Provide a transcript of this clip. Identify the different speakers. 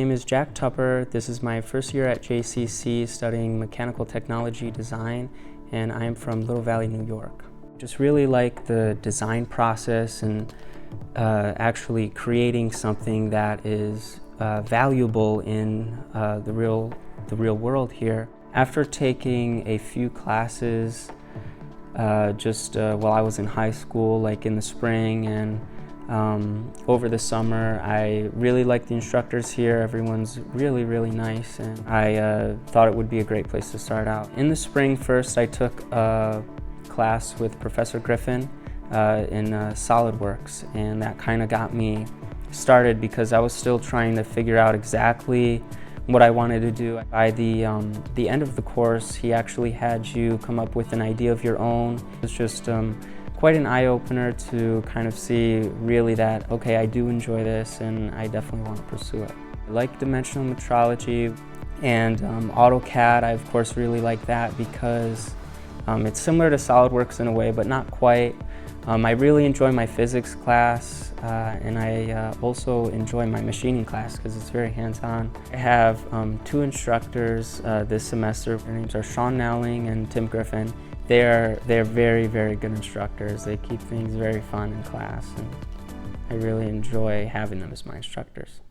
Speaker 1: name is Jack Tupper. This is my first year at JCC studying mechanical technology design, and I am from Little Valley, New York. Just really like the design process and actually creating something that is valuable in the real world here. After taking a few classes while I was in high school, like in the spring and over the summer, I really liked the instructors here. Everyone's really nice, and I thought it would be a great place to start out. In the spring first, I took a class with Professor Griffin in SolidWorks, and that kind of got me started because I was still trying to figure out exactly what I wanted to do. By the end of the course, he actually had you come up with an idea of your own. It was just quite an eye-opener to kind of see really that, okay, I do enjoy this and I definitely want to pursue it. I like dimensional metrology and AutoCAD. I of course really like that because it's similar to SolidWorks in a way, but not quite. I really enjoy my physics class and I also enjoy my machining class because it's very hands-on. I have two instructors this semester. Their names are Sean Nowling and Tim Griffin. They're very good instructors. They keep things very fun in class, and I really enjoy having them as my instructors.